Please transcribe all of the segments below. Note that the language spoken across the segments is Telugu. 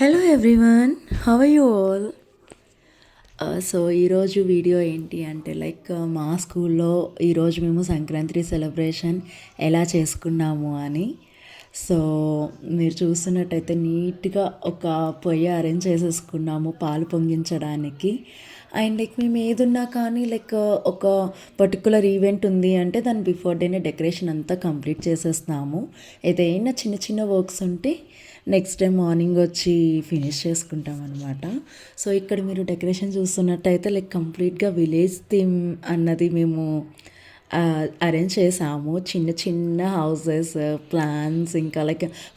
Hello everyone, how are you all? So ఈరోజు వీడియో ఏంటి అంటే మా స్కూల్లో ఈరోజు మేము సంక్రాంతి సెలబ్రేషన్ ఎలా చేసుకున్నాము అని. సో మీరు చూస్తున్నట్టయితే నీట్గా ఒక పొయ్యి అరేంజ్ చేసేసుకున్నాము పాలు పొంగించడానికి. అండ్ మేము ఏదున్నా కానీ ఒక పర్టికులర్ ఈవెంట్ ఉంది అంటే దాని బిఫోర్ డేనే డెకరేషన్ అంతా కంప్లీట్ చేసేస్తాము. ఏదైనా చిన్న చిన్న వర్క్స్ ఉంటే నెక్స్ట్ డే మార్నింగ్ వచ్చి ఫినిష్ చేసుకుంటాం అనమాట. సో ఇక్కడ మీరు డెకరేషన్ చూస్తున్నట్టయితే కంప్లీట్గా విలేజ్ థీమ్ అన్నది మేము అరేంజ్ చేసాము. చిన్న చిన్న హౌసెస్, ప్లాన్స్, ఇంకా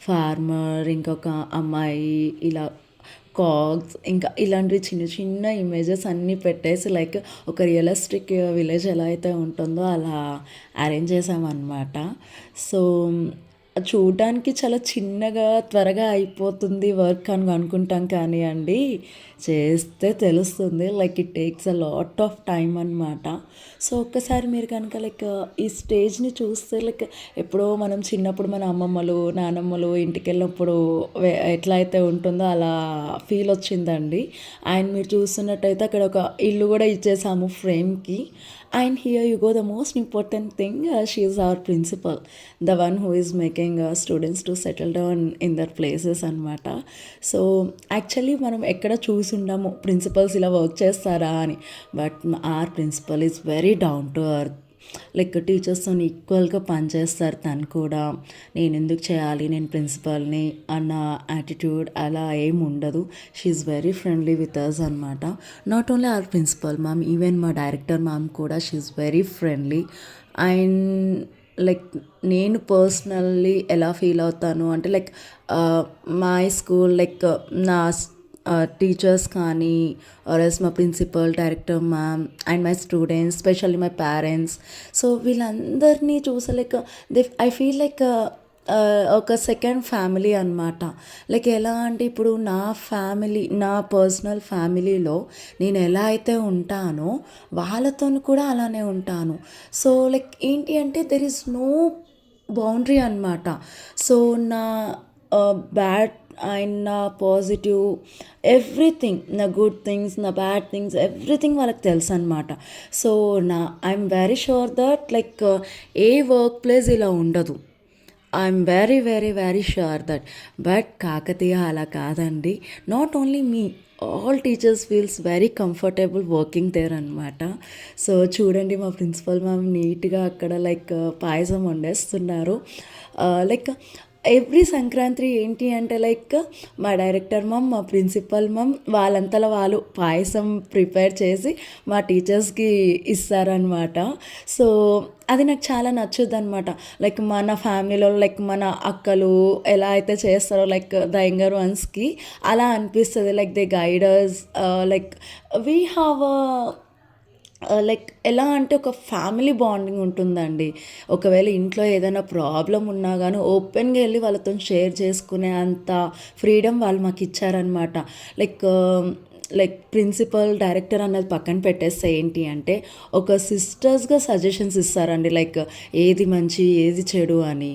ఫార్మర్, ఇంకొక అమ్మాయి, ఇలా కాగ్స్, ఇంకా ఇలాంటివి చిన్న చిన్న ఇమేజెస్ అన్నీ పెట్టేసి ఒక రియలిస్టిక్ విలేజ్ ఎలా అయితే ఉంటుందో అలా అరేంజ్ చేసామన్నమాట. సో చూడడానికి చాలా చిన్నగా త్వరగా అయిపోతుంది వర్క్ అని అనుకుంటాం కానీ అండి, చేస్తే తెలుస్తుంది it takes a lot of time అనమాట. సో ఒక్కసారి మీరు కనుక ఈ స్టేజ్ని చూస్తే ఎప్పుడో మనం చిన్నప్పుడు మన అమ్మమ్మలు నానమ్మలు ఇంటికి వెళ్ళినప్పుడు ఎట్లా అయితే ఉంటుందో అలా ఫీల్ వచ్చిందండి. అండ్ మీరు చూస్తున్నట్టయితే అక్కడ ఒక ఇల్లు కూడా ఇచ్చేసాము ఫ్రేమ్కి. And here you go, the most important thing, she is our principal, the one who is making students to settle down in their places అనమాట. సో యాక్చువల్లీ మనం ఎక్కడ చూసుండము ప్రిన్సిపల్స్ ఇలా వర్క్ చేస్తారా అని, but our principal is very down to earth. టీచర్స్తో ఈక్వల్గా పనిచేస్తారు. తను కూడా నేను ఎందుకు చేయాలి, నేను ప్రిన్సిపల్ని అన్న యాటిట్యూడ్ అలా ఏం ఉండదు. She's very friendly with us అనమాట. Not only our principal ma'am, even మా డైరెక్టర్ మ్యామ్ కూడా షీఈ్ వెరీ ఫ్రెండ్లీ. అండ్ నేను పర్సనల్లీ ఎలా ఫీల్ అవుతాను అంటే మై స్కూల్ నా టీచర్స్ కానీ ఆర్ఎస్ మా principal, director ma'am and my students, specially my parents. So వీళ్ళందరినీ చూసే ఐ ఫీల్ ఒక సెకండ్ ఫ్యామిలీ అనమాట. ఎలా అంటే ఇప్పుడు నా ఫ్యామిలీ, నా పర్సనల్ ఫ్యామిలీలో నేను ఎలా అయితే ఉంటానో వాళ్ళతో కూడా అలానే ఉంటాను. సో ఏంటి అంటే దెర్ ఈజ్ నో బౌండరీ అనమాట. సో నా బ్యాడ్ అండ్ నా పాజిటివ్ ఎవ్రీథింగ్, నా గుడ్ థింగ్స్, నా బ్యాడ్ థింగ్స్, ఎవ్రీథింగ్ వాళ్ళకి తెలుసు అనమాట. So I'm very sure that a workplace ఇలా ఉండదు. I'm very very very sure that. But Kakatiya అలా కాదండి. Not only me, all teachers feels very comfortable working there అనమాట. సో చూడండి మా ప్రిన్సిపల్ మ్యామ్ నీట్గా అక్కడ పాయసం వండేస్తున్నారు. ఎవ్రీ సంక్రాంతి ఏంటి అంటే మా డైరెక్టర్ మ్యామ్, మా ప్రిన్సిపల్ మ్యామ్ వాళ్ళంతలో వాళ్ళు పాయసం ప్రిపేర్ చేసి మా టీచర్స్కి ఇస్తారనమాట. సో అది నాకు చాలా నచ్చుద్ది అనమాట. మన ఫ్యామిలీలో మన అక్కలు ఎలా అయితే చేస్తారో ద యంగర్ వన్స్కి అలా అనిపిస్తుంది. దే గైడర్స్, వీ హ్యావ్ ఎలా అంటే ఒక ఫ్యామిలీ బాండింగ్ ఉంటుందండి. ఒకవేళ ఇంట్లో ఏదైనా ప్రాబ్లం ఉన్నా కానీ ఓపెన్గా వెళ్ళి వాళ్ళతో షేర్ చేసుకునే అంత ఫ్రీడమ్ వాళ్ళు మాకు ఇచ్చారనమాట. ప్రిన్సిపల్, డైరెక్టర్ అన్నది పక్కన పెట్టేస్తే ఏంటి అంటే ఒక సిస్టర్స్గా సజెషన్స్ ఇస్తారండి, ఏది మంచి ఏది చెడు అని.